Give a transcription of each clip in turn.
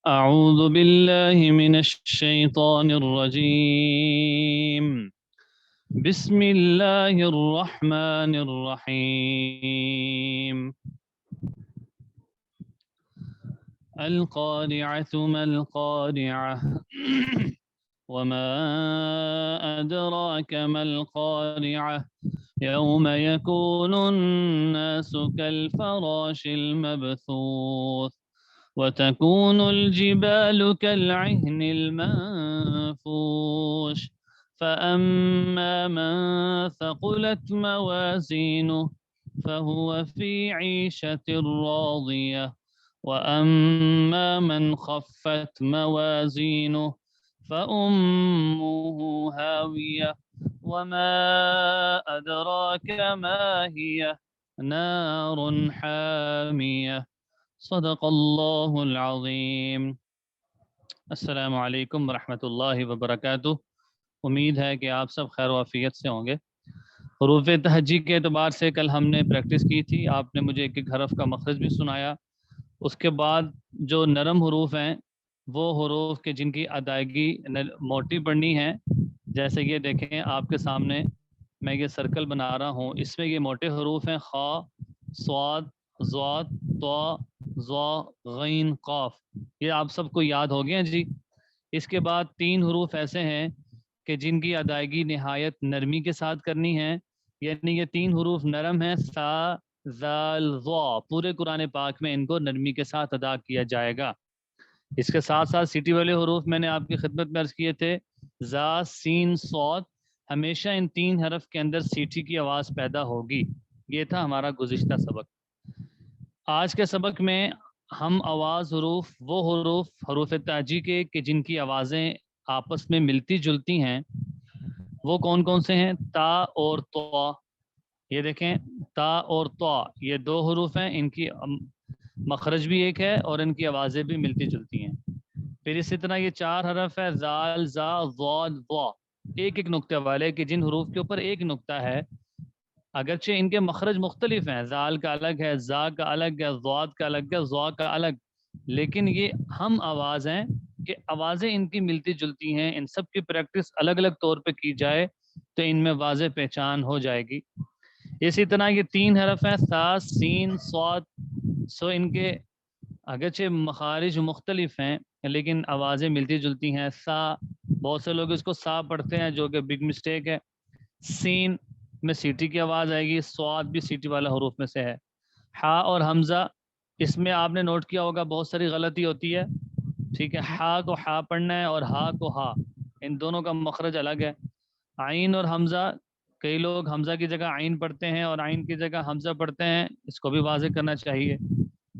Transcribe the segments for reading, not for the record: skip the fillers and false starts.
أعوذ بالله من الشيطان الرجيم. بسم الله الرحمن الرحيم. القارعة ما القارعة وما أدراك ما القارعة يوم يكون الناس كالفراش المبثوث وتكون الجبال كالعهن المنفوش فأما من ثقلت موازينه فهو في عيشة راضية وأما من خفت موازينه فأمه هاوية وما أدراك ما هي نار حامية صدق الله العظیم۔ السلام علیکم ورحمۃ اللہ وبرکاتہ۔ امید ہے کہ آپ سب خیر و عافیت سے ہوں گے۔ حروف تہجی کے اعتبار سے کل ہم نے پریکٹس کی تھی، آپ نے مجھے ایک ایک حرف کا مخرج بھی سنایا۔ اس کے بعد جو نرم حروف ہیں وہ حروف کے جن کی ادائیگی موٹی پڑھنی ہے، جیسے یہ دیکھیں آپ کے سامنے میں یہ سرکل بنا رہا ہوں، اس میں یہ موٹے حروف ہیں خا، صاد، ضاد، طا، ظا، غین، قاف۔ یہ آپ سب کو یاد ہو گیا جی۔ اس کے بعد تین حروف ایسے ہیں کہ جن کی ادائیگی نہایت نرمی کے ساتھ کرنی ہے، یعنی یہ تین حروف نرم ہیں، سا، ذال، ظا۔ پورے قرآن پاک میں ان کو نرمی کے ساتھ ادا کیا جائے گا۔ اس کے ساتھ ساتھ سیٹی والے حروف میں نے آپ کی خدمت میں عرض کیے تھے، زا، سین، صاد۔ ہمیشہ ان تین حرف کے اندر سیٹی کی آواز پیدا ہوگی۔ یہ تھا ہمارا گزشتہ سبق۔ آج کے سبق میں ہم آواز حروف، وہ حروف تہجی کے کہ جن کی آوازیں آپس میں ملتی جلتی ہیں، وہ کون کون سے ہیں؟ تا اور طا۔ یہ دیکھیں، تا اور طا یہ دو حروف ہیں، ان کی مخرج بھی ایک ہے اور ان کی آوازیں بھی ملتی جلتی ہیں۔ پھر اسی طرح یہ چار حرف ہے، زال، زا، ضاد، ضا، ایک ایک نقطے والے کہ جن حروف کے اوپر ایک نقطہ ہے، اگرچہ ان کے مخرج مختلف ہیں، زال کا الگ ہے، زا کا الگ ہے، ضاد کا الگ ہے، ضا کا الگ، لیکن یہ ہم آواز ہیں کہ آوازیں ان کی ملتی جلتی ہیں۔ ان سب کی پریکٹس الگ الگ طور پہ کی جائے تو ان میں واضح پہچان ہو جائے گی۔ اسی طرح یہ تین حرف ہیں، سا، سین، صاد۔ ان کے اگرچہ مخارج مختلف ہیں لیکن آوازیں ملتی جلتی ہیں۔ سا، بہت سے لوگ اس کو سا پڑھتے ہیں جو کہ بگ مسٹیک ہے۔ سین میں سیٹی کی آواز آئے گی، صاد بھی سیٹی والا حروف میں سے ہے۔ ہا اور حمزہ، اس میں آپ نے نوٹ کیا ہوگا بہت ساری غلطی ہوتی ہے، ٹھیک ہے۔ ہا کو ہا پڑھنا ہے اور ہا کو ہا، ان دونوں کا مخرج الگ ہے۔ عین اور حمزہ، کئی لوگ حمزہ کی جگہ عین پڑھتے ہیں اور عین کی جگہ حمزہ پڑھتے ہیں، اس کو بھی واضح کرنا چاہیے۔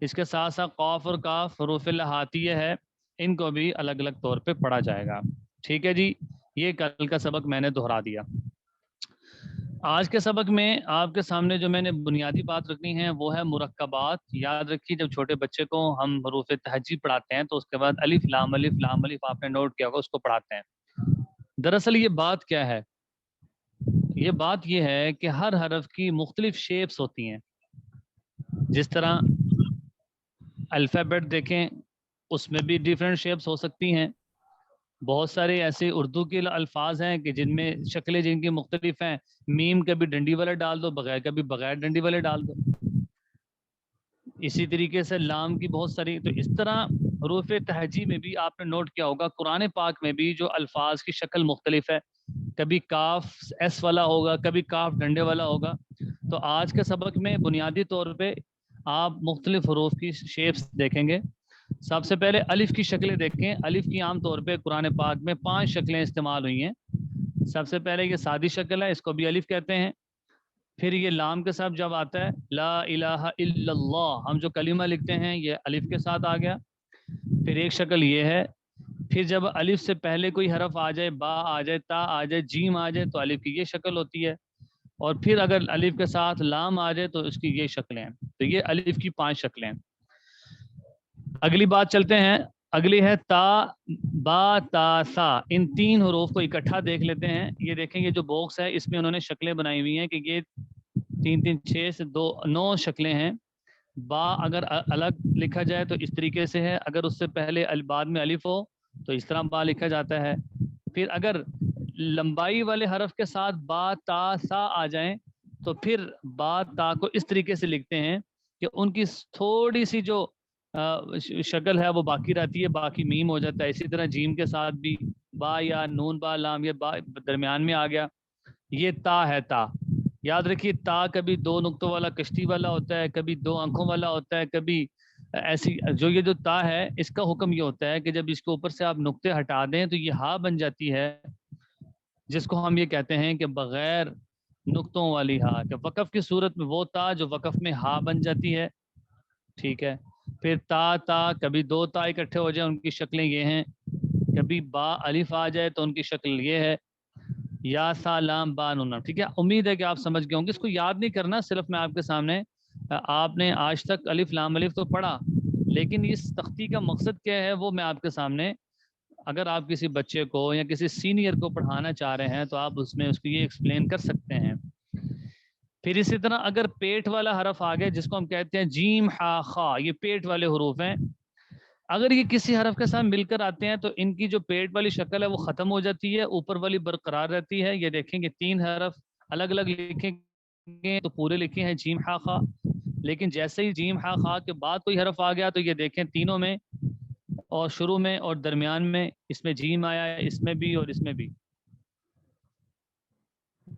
اس کے ساتھ ساتھ قاف اور کاف حروف لہاتیہ ہے، ان کو بھی الگ الگ طور پہ پڑھا جائے گا، ٹھیک ہے جی۔ یہ کل کا سبق میں نے دہرا دیا۔ آج کے سبق میں آپ کے سامنے جو میں نے بنیادی بات رکھنی ہے وہ ہے مرکبات۔ یاد رکھیے، جب چھوٹے بچے کو ہم حروف تہجی پڑھاتے ہیں تو اس کے بعد الف لام الف لام الف آپ نے نوٹ کیا ہوگا، اس کو پڑھاتے ہیں۔ دراصل یہ بات کیا ہے؟ یہ بات یہ ہے کہ ہر حرف کی مختلف شیپس ہوتی ہیں۔ جس طرح الفابیٹ دیکھیں، اس میں بھی ڈیفرنٹ شیپس ہو سکتی ہیں۔ بہت سارے ایسے اردو کے الفاظ ہیں کہ جن میں شکلیں جن کی مختلف ہیں، میم کبھی ڈنڈی والے ڈال دو، بغیر کبھی بغیر ڈنڈی والے ڈال دو۔ اسی طریقے سے لام کی بہت ساری، تو اس طرح حروف تہجی میں بھی آپ نے نوٹ کیا ہوگا قرآن پاک میں بھی جو الفاظ کی شکل مختلف ہے، کبھی کاف ایس والا ہوگا، کبھی کاف ڈنڈے والا ہوگا۔ تو آج کے سبق میں بنیادی طور پہ آپ مختلف حروف کی شیپس دیکھیں گے۔ سب سے پہلے الف کی شکلیں دیکھیں۔ الف کی عام طور پہ قرآن پاک میں 5 شکلیں استعمال ہوئی ہیں۔ سب سے پہلے یہ سادی شکل ہے، اس کو بھی الف کہتے ہیں۔ پھر یہ لام کے ساتھ جب آتا ہے لا الہ الا اللہ، ہم جو کلمہ لکھتے ہیں یہ الف کے ساتھ آ گیا۔ پھر ایک شکل یہ ہے۔ پھر جب الف سے پہلے کوئی حرف آ جائے، با آ جائے، تا آ جائے، جیم آ جائے، تو الف کی یہ شکل ہوتی ہے۔ اور پھر اگر الف کے ساتھ لام آ جائے تو اس کی یہ شکلیں ہیں۔ تو یہ الف کی 5 شکلیں ہیں۔ اگلی بات چلتے ہیں، اگلی ہے تا، با، تا، سا۔ ان 3 حروف کو اکٹھا دیکھ لیتے ہیں۔ یہ دیکھیں، یہ جو باکس ہے اس میں انہوں نے شکلیں بنائی ہوئی ہیں کہ یہ 3 3 6 سے 9 شکلیں ہیں۔ با اگر الگ لکھا جائے تو اس طریقے سے ہے، اگر اس سے پہلے بعد میں الف ہو تو اس طرح با لکھا جاتا ہے۔ پھر اگر لمبائی والے حرف کے ساتھ با تا سا آ جائیں تو پھر با تا کو اس طریقے سے لکھتے ہیں کہ ان کی تھوڑی سی جو شکل ہے وہ باقی رہتی ہے، باقی میم ہو جاتا ہے۔ اسی طرح جیم کے ساتھ بھی با یا نون با لام، یہ با درمیان میں آ گیا، یہ تا ہے تا۔ یاد رکھیے تا کبھی دو نقطوں والا کشتی والا ہوتا ہے، کبھی دو آنکھوں والا ہوتا ہے، کبھی ایسی جو یہ جو تا ہے اس کا حکم یہ ہوتا ہے کہ جب اس کے اوپر سے آپ نقطے ہٹا دیں تو یہ ہا بن جاتی ہے، جس کو ہم یہ کہتے ہیں کہ بغیر نقطوں والی ہا، کہ وقف کی صورت میں وہ تا جو وقف میں ہا بن جاتی ہے، ٹھیک ہے۔ پھر تا تا کبھی دو تا اکٹھے ہو جائیں ان کی شکلیں یہ ہیں، کبھی با الف آ جائے تو ان کی شکل یہ ہے، یا سا لام با نون، ٹھیک ہے۔ امید ہے کہ آپ سمجھ گئے ہوں گے، اس کو یاد نہیں کرنا، صرف میں آپ کے سامنے آپ نے آج تک الف لام الف تو پڑھا، لیکن اس تختی کا مقصد کیا ہے وہ میں آپ کے سامنے، اگر آپ کسی بچے کو یا کسی سینئر کو پڑھانا چاہ رہے ہیں تو آپ اس میں اس کو یہ ایکسپلین کر سکتے ہیں۔ پھر اسی طرح اگر پیٹ والا حرف آ گیا جس کو ہم کہتے ہیں جیم ہا خا، یہ پیٹ والے حروف ہیں، اگر یہ کسی حرف کے ساتھ مل کر آتے ہیں تو ان کی جو پیٹ والی شکل ہے وہ ختم ہو جاتی ہے، اوپر والی برقرار رہتی ہے۔ یہ دیکھیں گے تین حرف الگ الگ لکھیں گے تو پورے لکھے ہیں جیم ہا خا، لیکن جیسے ہی جیم ہا خا کے بعد کوئی حرف آ گیا تو یہ دیکھیں تینوں میں اور شروع میں اور درمیان میں اس میں جیم آیا ہے، اس میں بھی اور اس میں بھی۔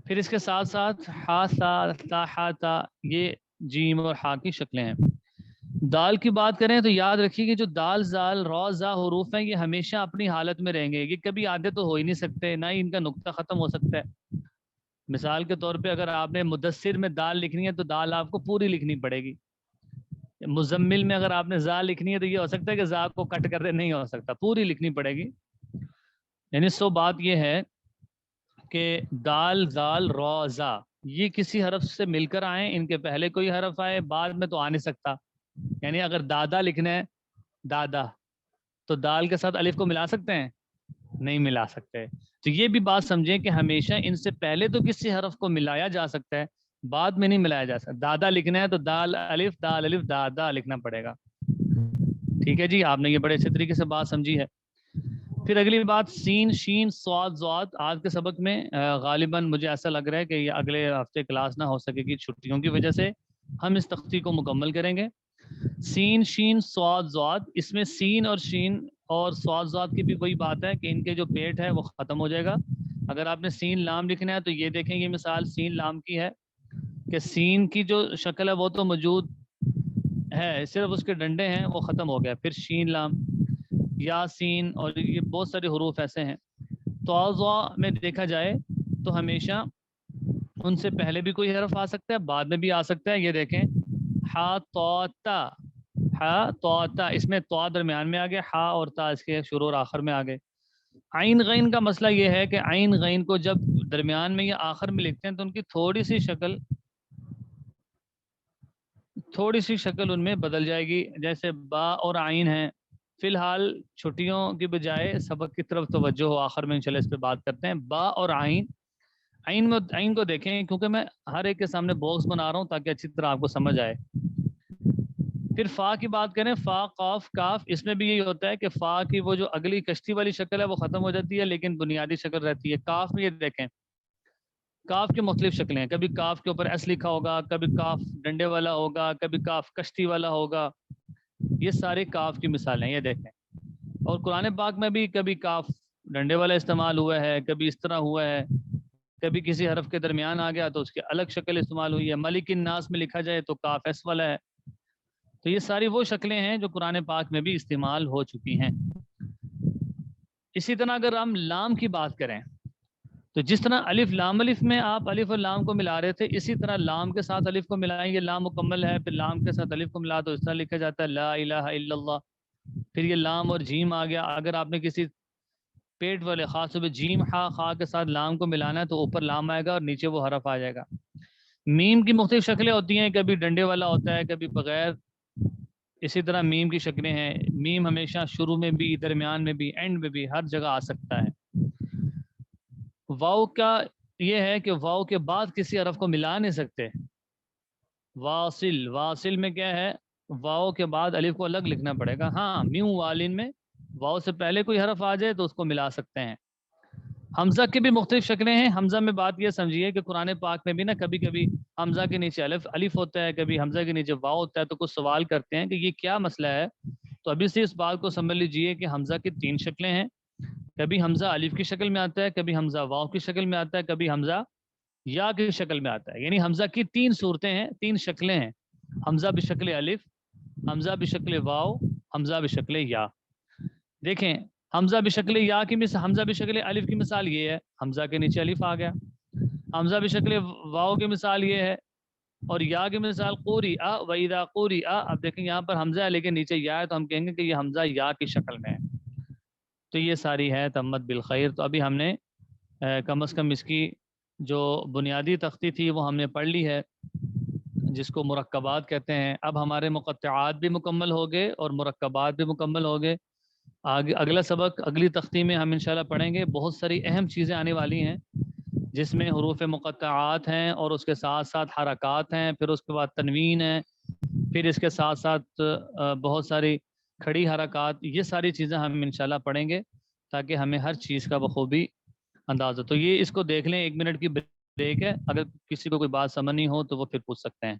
پھر اس کے ساتھ ساتھ ہا سا تا ہا تا، یہ جیم اور ہا کی شکلیں ہیں۔ دال کی بات کریں تو یاد رکھیے کہ جو دال زال را زا حروف ہیں یہ ہمیشہ اپنی حالت میں رہیں گے، یہ کبھی آدھے تو ہو ہی نہیں سکتے، نہ ہی ان کا نقطہ ختم ہو سکتا ہے۔ مثال کے طور پہ اگر آپ نے مدثر میں دال لکھنی ہے تو دال آپ کو پوری لکھنی پڑے گی۔ مزمل میں اگر آپ نے زا لکھنی ہے تو یہ ہو سکتا ہے کہ زا کو کٹ کر دے، نہیں ہو سکتا، پوری لکھنی پڑے گی۔ یعنی سو بات یہ ہے کہ دال زال را زا یہ کسی حرف سے مل کر آئیں، ان کے پہلے کوئی حرف آئے بعد میں تو آ نہیں سکتا۔ یعنی اگر دادا لکھنا ہے دادا تو دال کے ساتھ الف کو ملا سکتے ہیں؟ نہیں ملا سکتے۔ تو یہ بھی بات سمجھیں کہ ہمیشہ ان سے پہلے تو کسی حرف کو ملایا جا سکتا ہے، بعد میں نہیں ملایا جا سکتا۔ دادا لکھنا ہے تو دال الف دادا لکھنا پڑے گا، ٹھیک ہے جی، آپ نے یہ بڑے اچھے طریقے سے بات سمجھی ہے۔ پھر اگلی بات سین شین صاد ضاد، آج کے سبق میں غالباً مجھے ایسا لگ رہا ہے کہ یہ اگلے ہفتے کلاس نہ ہو سکے گی چھٹیوں کی وجہ سے، ہم اس تختی کو مکمل کریں گے۔ سین شین صاد ضاد، اس میں سین اور شین اور صاد ضاد کی بھی وہی بات ہے کہ ان کے جو پیٹ ہے وہ ختم ہو جائے گا۔ اگر آپ نے سین لام لکھنا ہے تو یہ دیکھیں یہ مثال سین لام کی ہے کہ سین کی جو شکل ہے وہ تو موجود ہے، صرف اس کے ڈنڈے ہیں وہ ختم ہو گیا۔ پھر شین لام یا سین اور یہ بہت سارے حروف ایسے ہیں۔ توازوا میں دیکھا جائے تو ہمیشہ ان سے پہلے بھی کوئی حرف آ سکتا ہے، بعد میں بھی آ سکتا ہے۔ یہ دیکھیں ہا تو تا، ہا تو تا، اس میں تو درمیان میں آ گئے، ہا اور تا اس کے شروع اور آخر میں آ گئے۔ عین غین کا مسئلہ یہ ہے کہ عین غین کو جب درمیان میں یا آخر میں لکھتے ہیں تو ان کی تھوڑی سی شکل ان میں بدل جائے گی، جیسے با اور عین ہیں۔ فی الحال چھٹیوں کی بجائے سبق کی طرف توجہ ہو، آخر میں انشاءاللہ اس پہ بات کرتے ہیں۔ با اور عین، عین کو دیکھیں کیونکہ میں ہر ایک کے سامنے باکس بنا رہا ہوں تاکہ اچھی طرح آپ کو سمجھ آئے۔ پھر فا کی بات کریں، فا قاف کاف، اس میں بھی یہی ہوتا ہے کہ فا کی وہ جو اگلی کشتی والی شکل ہے وہ ختم ہو جاتی ہے لیکن بنیادی شکل رہتی ہے۔ کاف میں یہ دیکھیں کاف کی مختلف شکلیں ہیں، کبھی کاف کے اوپر ایس لکھا ہوگا، کبھی کاف ڈنڈے والا ہوگا، کبھی کاف کشتی والا ہوگا، یہ سارے کاف کی مثالیں یہ دیکھیں۔ اور قرآن پاک میں بھی کبھی کاف ڈنڈے والا استعمال ہوا ہے، کبھی اس طرح ہوا ہے، کبھی کسی حرف کے درمیان آ گیا تو اس کی الگ شکل استعمال ہوئی ہے۔ ملک الناس میں لکھا جائے تو کاف ایس والا ہے۔ تو یہ ساری وہ شکلیں ہیں جو قرآن پاک میں بھی استعمال ہو چکی ہیں۔ اسی طرح اگر ہم لام کی بات کریں تو جس طرح الف لام الف میں آپ الف اور لام کو ملا رہے تھے، اسی طرح لام کے ساتھ الف کو ملائیں گے، لام مکمل ہے، پھر لام کے ساتھ الف کو ملا تو اس طرح لکھا جاتا ہے لا الہ الا اللہ۔ پھر یہ لام اور جیم آ گیا، اگر آپ نے کسی پیٹ والے خاص طور پہ جیم ہا خا کے ساتھ لام کو ملانا ہے تو اوپر لام آئے گا اور نیچے وہ حرف آ جائے گا۔ میم کی مختلف شکلیں ہوتی ہیں، کبھی ڈنڈے والا ہوتا ہے کبھی بغیر، اسی طرح میم کی شکلیں ہیں، میم ہمیشہ شروع میں بھی، درمیان میں بھی، اینڈ میں بھی، ہر جگہ آ سکتا ہے۔ واؤ کا یہ ہے کہ واؤ کے بعد کسی حرف کو ملا نہیں سکتے۔ واصل، واصل میں کیا ہے واو کے بعد الف کو الگ لکھنا پڑے گا. ہاں میوں والن میں واو سے پہلے کوئی حرف آ جائے تو اس کو ملا سکتے ہیں. حمزہ کی بھی مختلف شکلیں ہیں. حمزہ میں بات یہ سمجھیے کہ قرآن پاک میں بھی نا کبھی کبھی حمزہ کے نیچے الف ہوتا ہے, کبھی حمزہ کے نیچے واو ہوتا ہے, تو کچھ سوال کرتے ہیں کہ یہ کیا مسئلہ ہے. تو ابھی سے اس بات کو سمجھ لیجئے کہ حمزہ کی 3 شکلیں ہیں. کبھی حمزہ الف کی شکل میں آتا ہے, کبھی حمزہ واو کی شکل میں آتا ہے, کبھی حمزہ یا کی شکل میں آتا ہے. یعنی حمزہ کی 3 صورتیں ہیں, 3 شکلیں ہیں. حمزہ بشکل الف, حمزہ بشکل واو, حمزہ بشکل یا. دیکھیں حمزہ بشکل یا کی مثال, حمزہ بشکل الف کی مثال یہ ہے, حمزہ کے نیچے الف آ گیا. حمزہ بشکل واو کی مثال یہ ہے, اور یا کی مثال قوری آ و اذا قوری آ. اب دیکھیں یہاں پر حمزہ ہے لیکن نیچے یا ہے, تو ہم کہیں گے کہ یہ حمزہ یا کی شکل میں ہے. تو یہ ساری ہے تمت بالخیر. تو ابھی ہم نے کم از کم اس کی جو بنیادی تختی تھی وہ ہم نے پڑھ لی ہے, جس کو مرکبات کہتے ہیں. اب ہمارے مقطعات بھی مکمل ہو گئے اور مرکبات بھی مکمل ہو گئے. آگے اگلا سبق اگلی تختی میں ہم انشاءاللہ پڑھیں گے. بہت ساری اہم چیزیں آنے والی ہیں جس میں حروف مقطعات ہیں اور اس کے ساتھ ساتھ حرکات ہیں, پھر اس کے بعد تنوین ہے, پھر اس کے ساتھ ساتھ بہت ساری کھڑی حرکات. یہ ساری چیزیں ہم انشاءاللہ پڑھیں گے تاکہ ہمیں ہر چیز کا بخوبی انداز ہو. تو یہ اس کو دیکھ لیں, 1 منٹ کی بریک ہے. اگر کسی کو کوئی بات سمجھ نہیں ہو تو وہ پھر پوچھ سکتے ہیں.